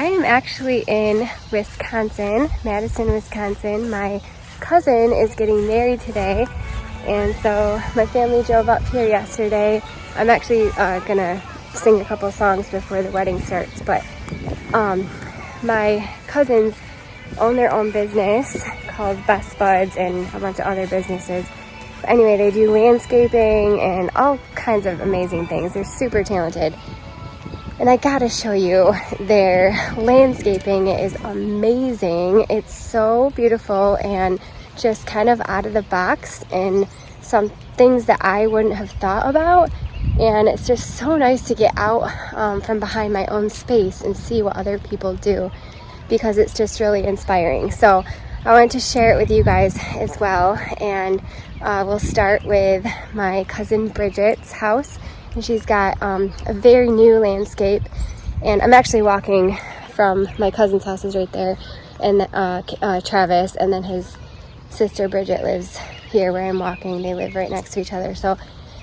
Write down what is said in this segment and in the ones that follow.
am actually in Wisconsin, Madison, Wisconsin. My cousin is getting married today, and so my family drove up here yesterday. I'm actually gonna sing a couple songs before the wedding starts, but my cousins own their own business called Best Buds and a bunch of other businesses. But anyway, they do landscaping and all kinds of amazing things. They're super talented. And I gotta show you their landscaping. It is amazing. It's so beautiful and just kind of out of the box and some things that I wouldn't have thought about. And it's just so nice to get out from behind my own space and see what other people do, because it's just really inspiring. So I wanted to share it with you guys as well. And we'll start with my cousin Bridget's house. And she's got a very new landscape. And I'm actually walking from my cousin's house is right there, and Travis, and then his sister Bridget lives here where I'm walking. They live right next to each other. So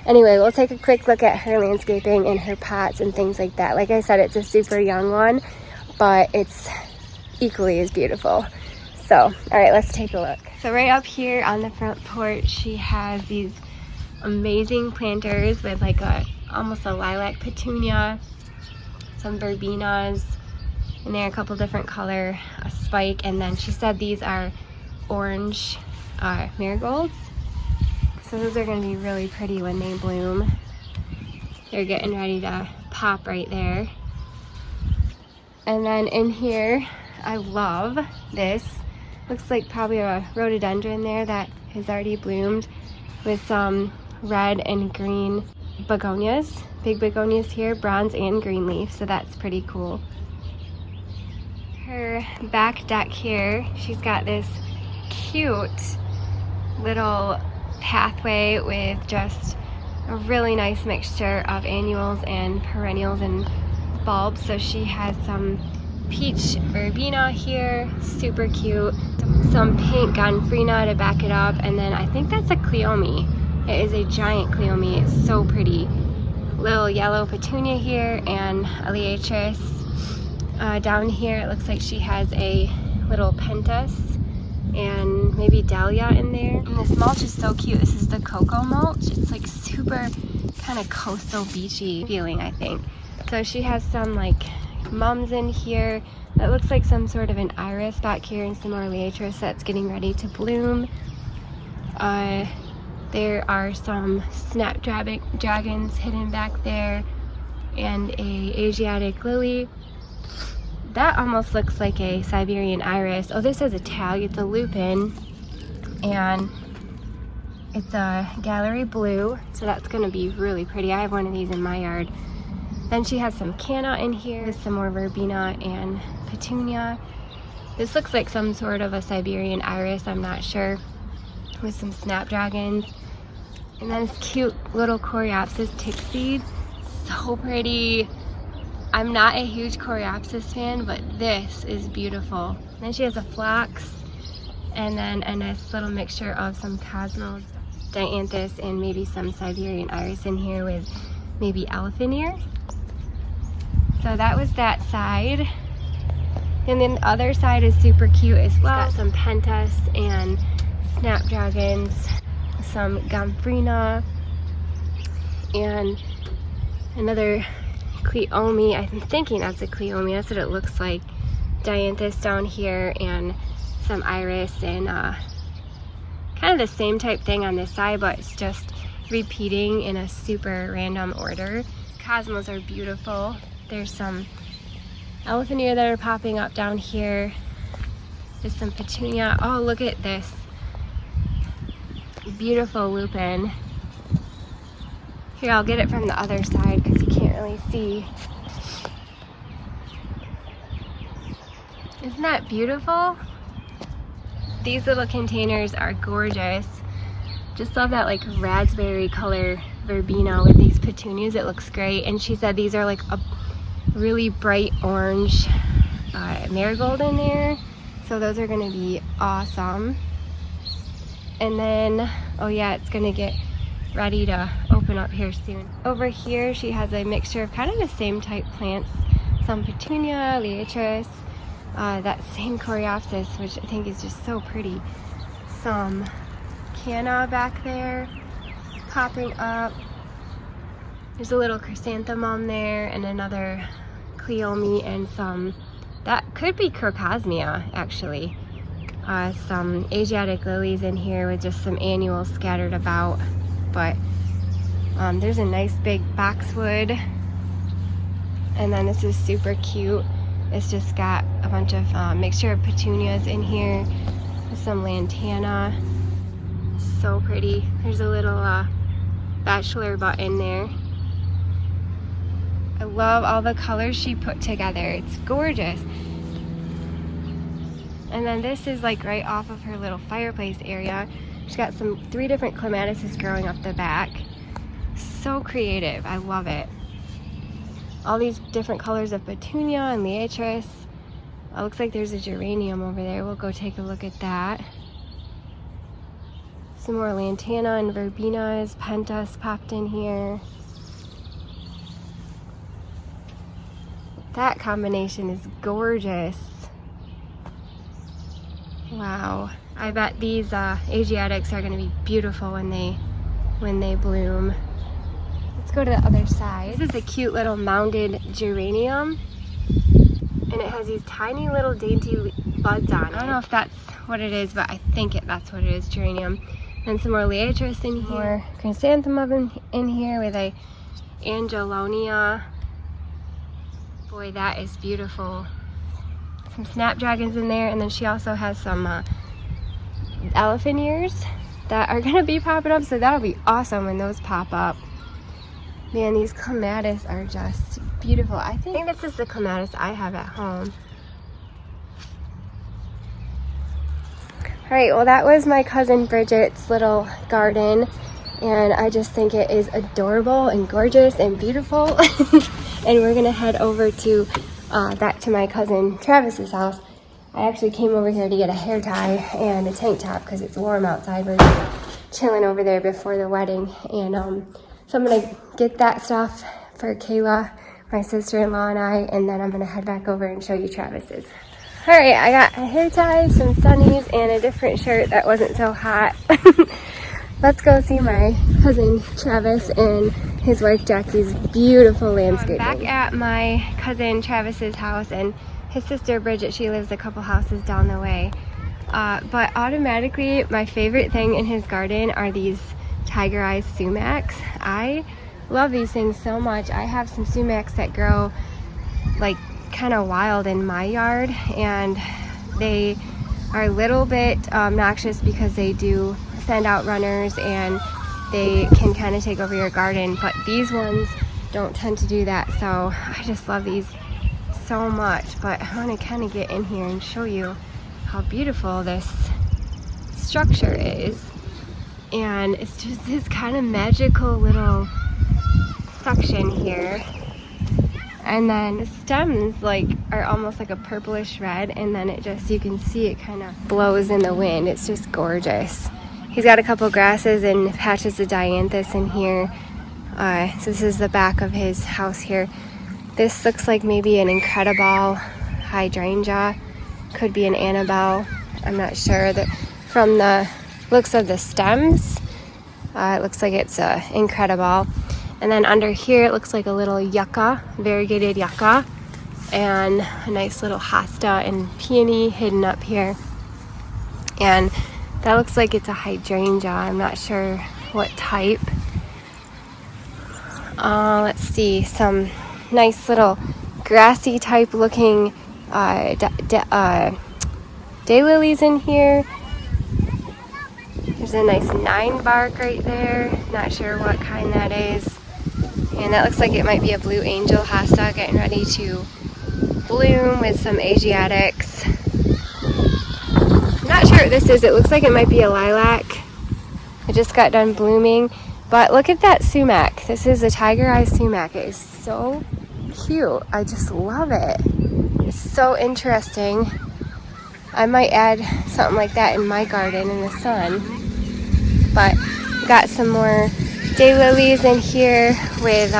anyway, we'll take a quick look at her landscaping and her pots and things like that. Like I said, it's a super young one, but it's equally as beautiful. So, all right, let's take a look. So right up here on the front porch, she has these amazing planters with like almost a lilac petunia, some verbenas, and they're a couple different color, a spike, and then she said these are orange marigolds. So those are going to be really pretty when they bloom. They're getting ready to pop right there. And then in here, I love this. Looks like probably a rhododendron there that has already bloomed with some red and green begonias. Big begonias here, bronze and green leaf, so that's pretty cool. Her back deck here, she's got this cute little pathway with just a really nice mixture of annuals and perennials and bulbs. So she has some peach verbena here, super cute, some pink gomphrena to back it up, and then I think that's a cleome. It is a giant cleome. It's so pretty. Little yellow petunia here and elaeatrus. Down here it looks like she has a little pentas and maybe dahlia in there. And this mulch is so cute. This is the cocoa mulch. It's like super kind of coastal beachy feeling, I think. So she has some like mums in here. That looks like some sort of an iris back here, and some more elaeatrus that's getting ready to bloom. There are some snapdragons hidden back there, and a Asiatic lily. That almost looks like a Siberian iris. Oh, this has a tag. It's a lupin, and it's a gallery blue, so that's going to be really pretty. I have one of these in my yard. Then she has some canna in here with some more verbena and petunia. This looks like some sort of a Siberian iris, I'm not sure, with some snapdragons. And then this cute little Coreopsis tick seed. So pretty. I'm not a huge Coreopsis fan, but this is beautiful. And then she has a phlox, and then a nice little mixture of some cosmos, dianthus, and maybe some Siberian iris in here with maybe elephant ear. So that was that side. And then the other side is super cute as well. It's got some pentas and snapdragons, some gomphrena, and another cleome. I'm thinking that's a cleome. That's what it looks like. Dianthus down here, and some iris, and kind of the same type thing on this side, but it's just repeating in a super random order. Cosmos are beautiful. There's some elephant ear that are popping up down here. There's some petunia. Oh, look at this beautiful lupin. Here, I'll get it from the other side because you can't really see. Isn't that beautiful? These little containers are gorgeous. Just love that like raspberry color verbena with these petunias. It looks great. And she said these are like a really bright orange marigold in there. So those are going to be awesome. And then, oh yeah, it's going to get ready to open up here soon. Over here she has a mixture of kind of the same type plants, some petunia, liatris, that same coreopsis, which I think is just so pretty. Some canna back there popping up. There's a little chrysanthemum there and another cleome and some, that could be crocosmia actually. Some Asiatic lilies in here with just some annuals scattered about. But there's a nice big boxwood. And then this is super cute. It's just got a bunch of mixture of petunias in here with some lantana. So pretty. There's a little bachelor button there. I love all the colors she put together. It's gorgeous. And then this is like right off of her little fireplace area. She's got 3 different clematises growing up the back. So creative. I love it. All these different colors of petunia and liatris. It looks like there's a geranium over there. We'll go take a look at that. Some more lantana and verbenas. Pentas popped in here. That combination is gorgeous. Wow. I bet these Asiatics are going to be beautiful when they bloom. Let's go to the other side. This is a cute little mounded geranium. And it has these tiny little dainty buds on it. I don't know if that's what it is, but I think that's what it is, geranium. And some more liatris in here. More chrysanthemum in here with a angelonia. Boy, that is beautiful. Some snapdragons in there, and then she also has some elephant ears that are gonna be popping up, so that'll be awesome when those pop up. Man, these clematis are just beautiful. I think this is the clematis I have at home. All right, well, that was my cousin Bridget's little garden, and I just think it is adorable and gorgeous and beautiful. And we're gonna head over to back to my cousin Travis's house. I actually came over here to get a hair tie and a tank top because it's warm outside. We're just chilling over there before the wedding, and so I'm gonna get that stuff for Kayla, my sister-in-law, and I, and then I'm gonna head back over and show you Travis's. All right, I got a hair tie, some sunnies, and a different shirt that wasn't so hot. Let's go see my cousin Travis and his wife Jackie's beautiful landscaping. I'm back at my cousin Travis's house, and his sister Bridget, she lives a couple houses down the way. But automatically, my favorite thing in his garden are these tiger eyes sumacs. I love these things so much. I have some sumacs that grow like kind of wild in my yard, and they are a little bit noxious because they do send out runners and they can kind of take over your garden, but these ones don't tend to do that. So I just love these so much. But I want to kind of get in here and show you how beautiful this structure is. And it's just this kind of magical little section here. And then the stems are almost like a purplish red, and then it just, you can see it kind of blows in the wind. It's just gorgeous. He's got a couple grasses and patches of dianthus in here. So this is the back of his house here. This looks like maybe an Incredible hydrangea. Could be an Annabelle. I'm not sure. From the looks of the stems, it looks like it's Incredible. And then under here, it looks like a little yucca, variegated yucca, and a nice little hosta and peony hidden up here. And that looks like it's a hydrangea. I'm not sure what type. Let's see, some nice little grassy type looking daylilies in here. There's a nice 9 bark right there. Not sure what kind that is. And that looks like it might be a blue angel hosta getting ready to bloom with some Asiatics. I'm not sure what this is. It looks like it might be a lilac. It just got done blooming. But look at that sumac. This is a tiger eye sumac. It is so cute. I just love it. It's so interesting. I might add something like that in my garden in the sun. But got some more daylilies in here with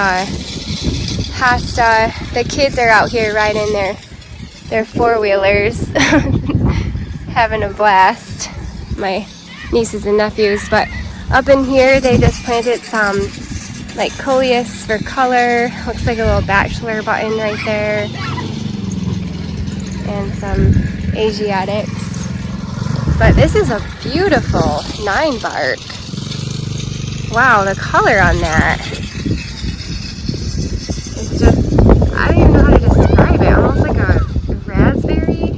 hosta. The kids are out here riding their four-wheelers, having a blast. My nieces and nephews. But up in here, they just planted some like coleus for color. Looks like a little bachelor button right there, and some Asiatics. But this is a beautiful 9-bark. Wow, the color on that. It's just, I don't even know how to describe it. Almost like a raspberry.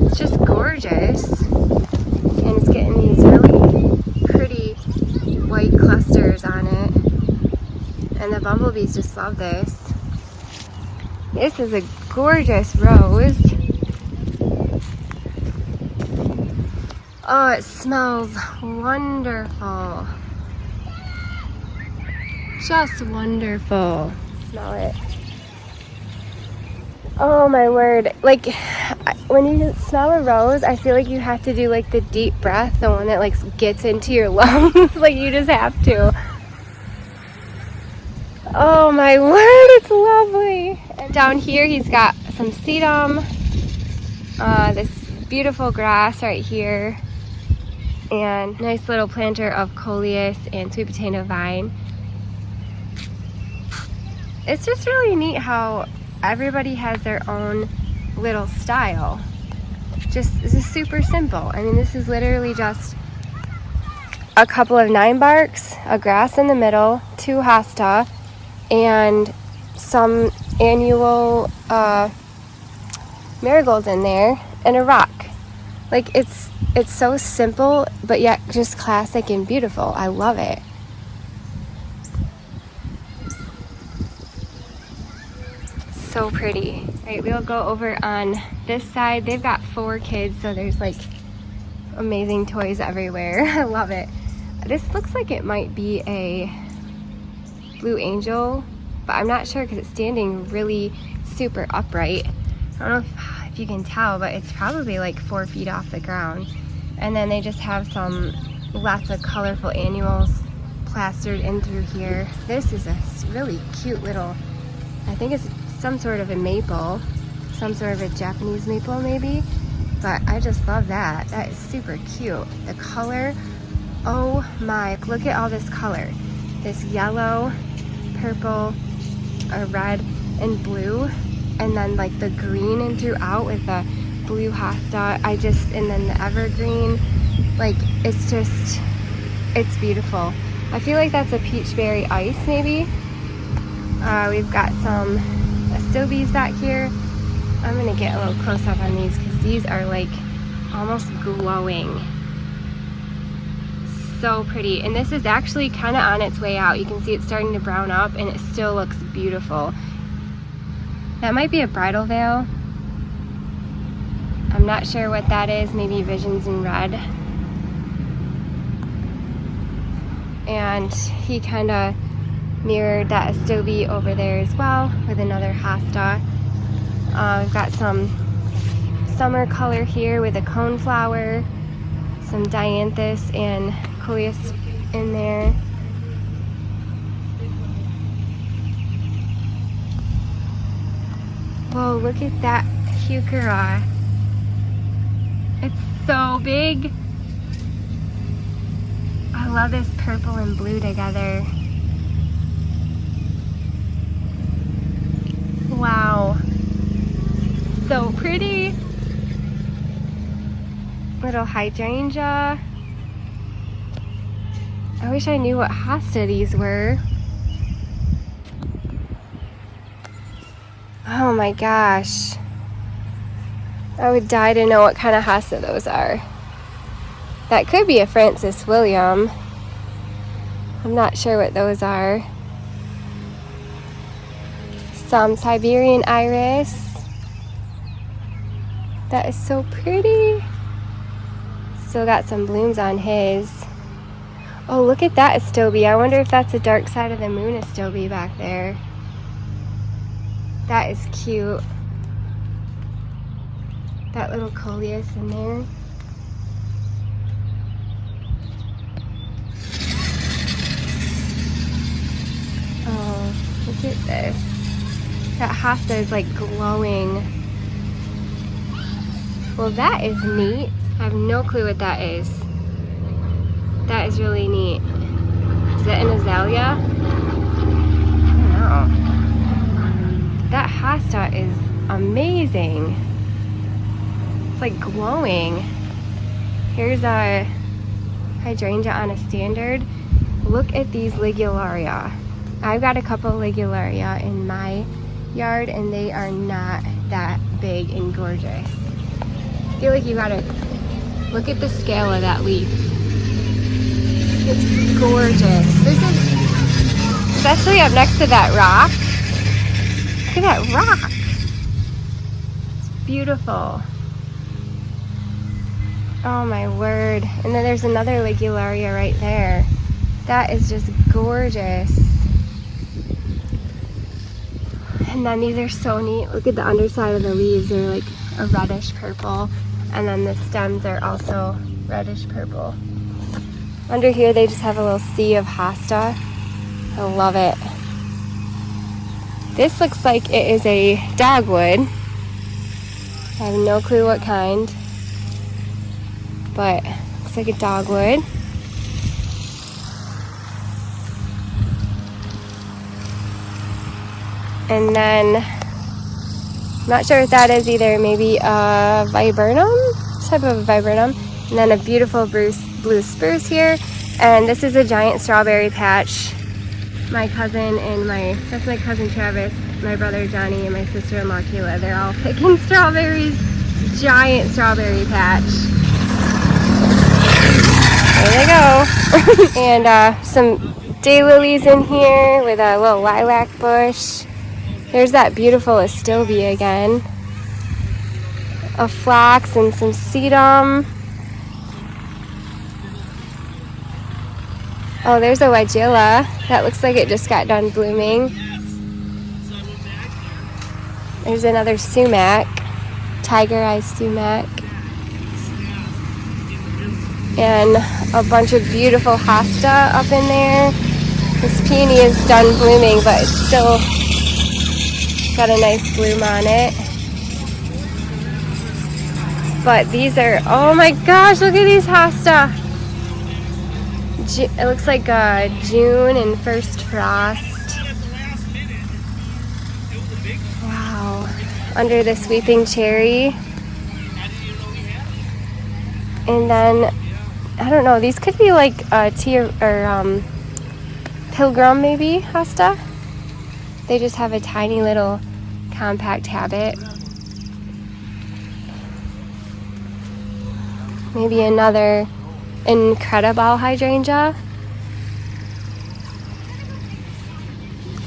It's just gorgeous. And it's getting these really pretty white clusters on it. And the bumblebees just love this. This is a gorgeous rose. Oh, it smells wonderful. Just wonderful. Smell it. Oh my word. Like, when you smell a rose, I feel like you have to do like the deep breath, the one that like gets into your lungs. Like, you just have to. Oh my word, it's lovely. And down here he's got some sedum, this beautiful grass right here, and nice little planter of coleus and sweet potato vine. It's just really neat how everybody has their own little style. This is super simple. I mean, this is literally just a couple of 9-barks, a grass in the middle, 2 hosta, and some annual marigolds in there, and a rock. Like, it's so simple, but yet just classic and beautiful. I love it. So pretty. Right, we'll go over on this side. They've got 4 kids, so there's like amazing toys everywhere. I love it. This looks like it might be a blue angel, but I'm not sure because it's standing really super upright. I don't know if you can tell, but it's probably like 4 feet off the ground. And then they just have lots of colorful annuals plastered in through here. This is a really cute little, I think it's some sort of a maple, some sort of a Japanese maple maybe, but I just love that. That is super cute. The color, oh my, look at all this color. This yellow, purple, red, and blue, and then like the green in throughout with the blue hosta. And then the evergreen, like it's beautiful. I feel like that's a peachberry ice maybe. We've got some Astobies back here. I'm gonna get a little close up on these because these are like almost glowing. So pretty. And this is actually kind of on its way out. You can see it's starting to brown up and it still looks beautiful. That might be a bridal veil. I'm not sure what that is. Maybe visions in red. And he kind of mirrored that Astobie over there as well with another hosta. We've got some summer color here with a coneflower, some dianthus and coleus in there. Whoa, look at that heuchera. It's so big. I love this purple and blue together. Wow. So pretty. Little hydrangea. I wish I knew what hosta these were. Oh my gosh. I would die to know what kind of hosta those are. That could be a Francis William. I'm not sure what those are. Some Siberian iris. That is so pretty. Still got some blooms on his. Oh, look at that Astobie. I wonder if that's a dark side of the moon Astobie back there. That is cute. That little coleus in there. Oh, Look at this. That hosta is like glowing. Well, that is neat. I have no clue what that is. That is really neat. Is that an azalea? I don't know. That hosta is amazing. It's like glowing. Here's a hydrangea on a standard. Look at these ligularia. I've got a couple ligularia in my yard and they are not that big and gorgeous. I feel like you gotta look at the scale of that leaf. It's gorgeous. This is, especially up next to that rock. Look at that rock. It's beautiful. Oh my word. And then there's another ligularia right there. That is just gorgeous. And then these are so neat. Look at the underside of the leaves. They're like a reddish purple. And then the stems are also reddish purple. Under here they just have a little sea of hosta. I love it. This looks like it is a dogwood. I have no clue what kind. But looks like a dogwood. And then, I'm not sure what that is either, maybe a viburnum, type of viburnum. And then a beautiful blue spruce here. And this is a giant strawberry patch. My cousin and that's my cousin Travis, my brother Johnny, and my sister-in-law Kayla, they're all picking strawberries. Giant strawberry patch. There they go. And some daylilies in here with a little lilac bush. There's that beautiful astilbe again. A phlox and some sedum. Oh, there's a weigela. That looks like it just got done blooming. There's another sumac. Tiger eye sumac. And a bunch of beautiful hosta up in there. This peony is done blooming, but it's still got a nice bloom on it. But these are, oh my gosh, look at these hosta. It looks like June and first frost. Wow. Under the sweeping cherry. And then, I don't know, these could be like pilgrim maybe hosta. They just have a tiny little compact habit. Maybe another incredible hydrangea.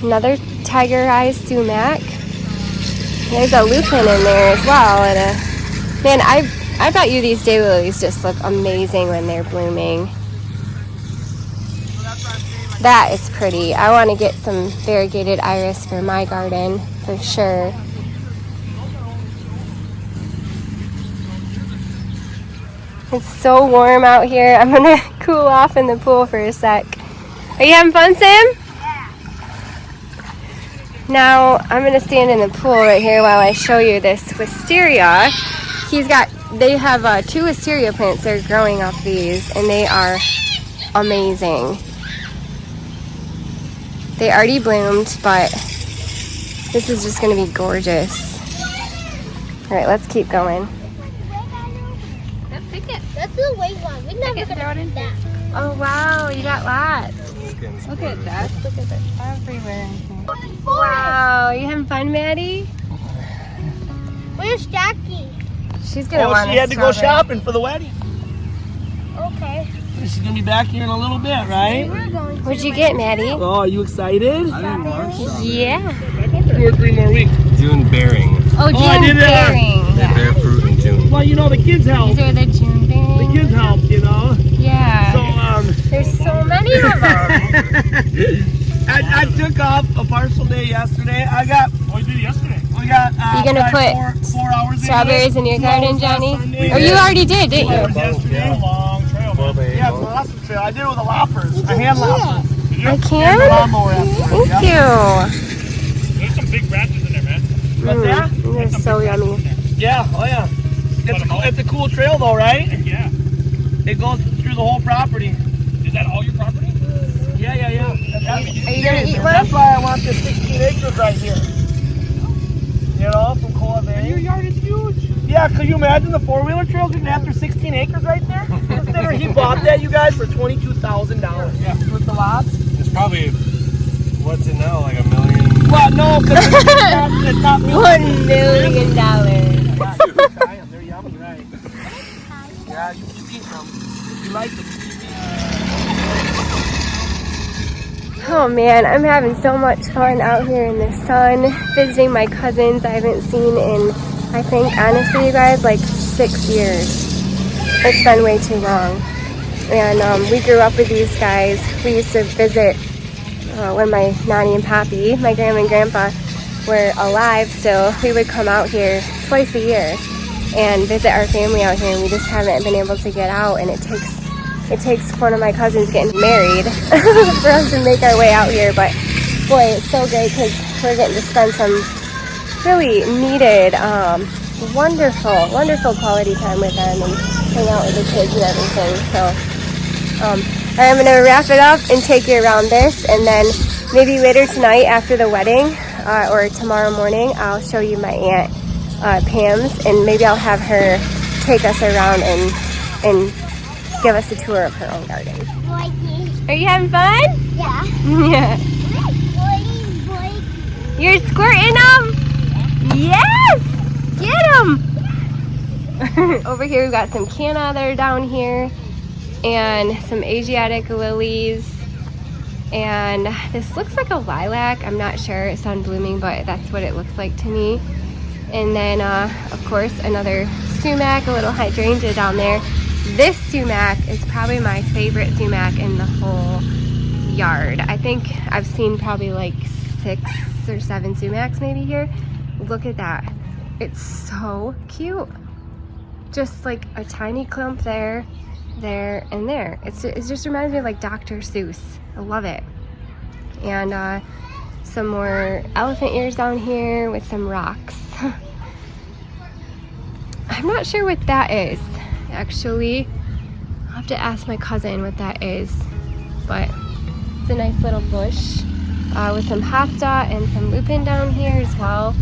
Another tiger eye sumac. There's a lupin in there as well. And man, I bet you these daylilies just look amazing when they're blooming. That is pretty. I want to get some variegated iris for my garden for sure. It's so warm out here. I'm gonna cool off in the pool for a sec. Are you having fun, Sam? Yeah. Now I'm gonna stand in the pool right here while I show you this wisteria. They have 2 wisteria plants that are growing off these, and they are amazing. They already bloomed, but this is just gonna be gorgeous. All right, let's keep going. That's the white one. We never throw it in that. Oh wow, you got lots. Look at that. Look at that. Everywhere in here. Wow, you having fun, Maddie? Where's Jackie? She's gonna want she had to go shopping for the wedding. Okay. She's gonna be back here in a little bit, right? We're going to. What'd you get, Maddie? Oh, are you excited? Yeah. 2 or 3 more weeks. June bearing. Oh, June I did that. bearing. They bear fruit in June. Well, you know the kids help. These are the June bearing. The kids help, you know. Yeah. So There's so many of them. I took off a partial day yesterday. Oh, you did yesterday. We got. You gonna put 4 hours strawberries in your garden, Johnny? Or you already did, didn't you? Yesterday. A long trail. Yeah, it's an awesome trail. I did it with a loppers. A hand lopper. I can? Lawnmower after. Thank you. big branches in there, man. What's that? They're so yummy. Yeah, oh yeah. It's a cool trail though, right? Yeah. It goes through the whole property. Is that all your property? Yeah. Are you gonna eat one? That's why I want this 16 acres right here. You know, from Koa Bay. Your yard is huge. Yeah, could you imagine the four-wheeler trails we can have through 16 acres right there? Consider he bought that, you guys, for $22,000. Yeah. With the lots? It's probably, what's it now, like $1 million? Well, no, because it's not $1 million. Yeah, they're yummy, right? Yeah, you eat them. You like them. Oh man, I'm having so much fun out here in the sun, visiting my cousins I haven't seen in, I think, honestly, you guys, like 6 years. It's been way too long. And we grew up with these guys. We used to visit when my nanny and pappy, my grandma and grandpa, were alive, so we would come out here twice a year and visit our family out here, and we just haven't been able to get out, and it takes one of my cousins getting married for us to make our way out here. But boy, it's so great because we're getting to spend some really needed, wonderful quality time with them and hang out with the kids and everything. So I'm gonna wrap it up and take you around this, and then maybe later tonight after the wedding or tomorrow morning, I'll show you my aunt Pam's, and maybe I'll have her take us around and give us a tour of her own garden. Are you having fun? Yeah. Yeah. Boing. You're squirting them? Yes! Get them! Over here we've got some canna that are down here and some Asiatic lilies. And this looks like a lilac. I'm not sure. It's on blooming, but that's what it looks like to me. And then, of course, another sumac, a little hydrangea down there. This sumac is probably my favorite sumac in the whole yard. I think I've seen probably like 6 or 7 sumacs maybe here. Look at that. It's so cute. Just like a tiny clump there, and there. It just reminds me of like Dr. Seuss. I love it. And some more elephant ears down here with some rocks. I'm not sure what that is. Actually, I'll have to ask my cousin what that is, but it's a nice little bush with some hosta and some lupin down here as well.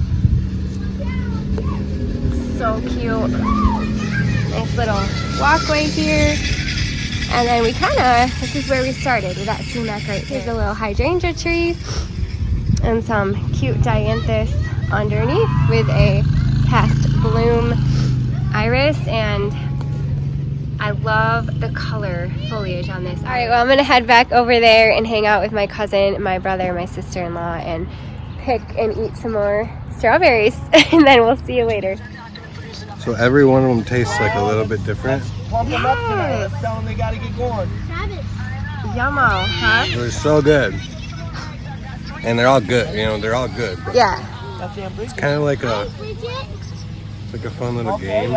So cute. Nice little walkway here. And then this is where we started, with that sumac right there. There's a little hydrangea tree and some cute dianthus underneath with a past bloom iris, and I love the color foliage on this. All right, well, I'm gonna head back over there and hang out with my cousin, my brother, my sister-in-law, and pick and eat some more strawberries, and then we'll see you later. So every one of them tastes like a little bit different. Plump them up tonight. Let's tell them they gotta get going. Yummo, huh? They're so good. And they're all good, you know, they're all good. But Yeah, That's the it's kind of like a fun little game.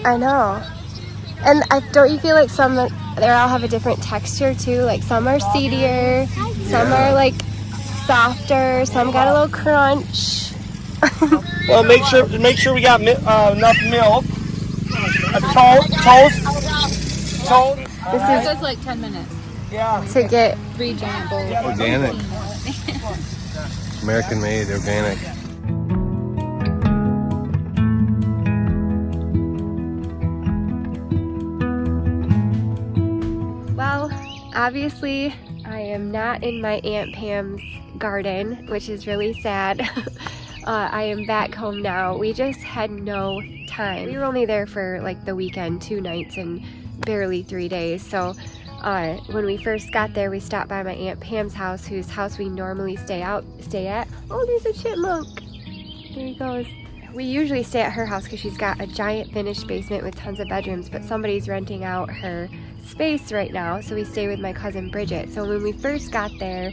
I know. And don't you feel like they all have a different texture too? Like some are seedier, some are like softer, some got a little crunch. Well, make sure we got enough milk. Toast. This Just like 10 minutes. Yeah. is to get 3 giant bowls. Organic. American made, organic. Well, obviously, I am not in my Aunt Pam's garden, which is really sad. I am back home now. We just had no time. We were only there for like the weekend, 2 nights and barely 3 days. So when we first got there, we stopped by my Aunt Pam's house, whose house we normally stay at. Oh, there's a chipmunk. There he goes. We usually stay at her house because she's got a giant finished basement with tons of bedrooms, but somebody's renting out her space right now, so we stay with my cousin Bridget. So when we first got there,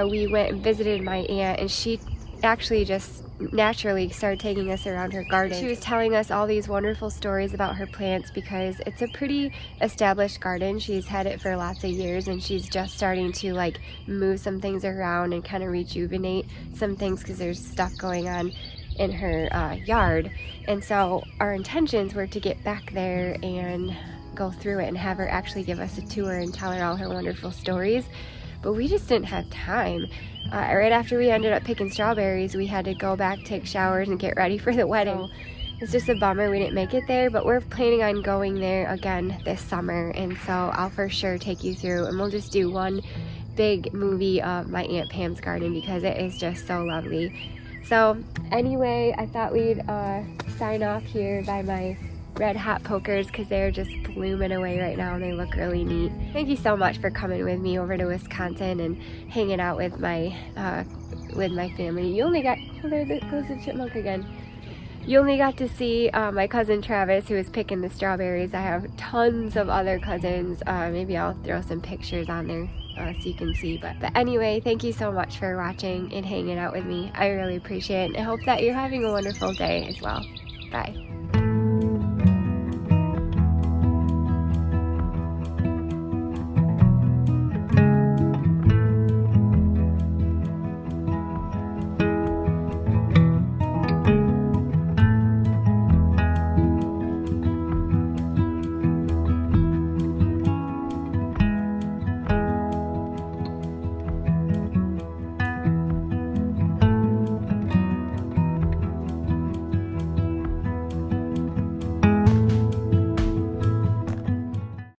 we went and visited my aunt, and she actually just naturally started taking us around her garden. She was telling us all these wonderful stories about her plants because it's a pretty established garden. She's had it for lots of years, and she's just starting to like move some things around and kind of rejuvenate some things because there's stuff going on in her yard. And so our intentions were to get back there and go through it and have her actually give us a tour and tell her all her wonderful stories, but we just didn't have time. Right after we ended up picking strawberries, we had to go back, take showers, and get ready for the wedding. So it's just a bummer we didn't make it there, but we're planning on going there again this summer, and so I'll for sure take you through, and we'll just do one big movie of my Aunt Pam's garden because it is just so lovely. So anyway, I thought we'd sign off here by my red hot pokers because they're just blooming away right now and they look really neat. Thank you so much for coming with me over to Wisconsin and hanging out with my family. You only got, oh, there goes the chipmunk again. You only got to see my cousin Travis, who was picking the strawberries. I have tons of other cousins. Maybe I'll throw some pictures on there so you can see. But anyway, thank you so much for watching and hanging out with me. I really appreciate it, and I hope that you're having a wonderful day as well. Bye.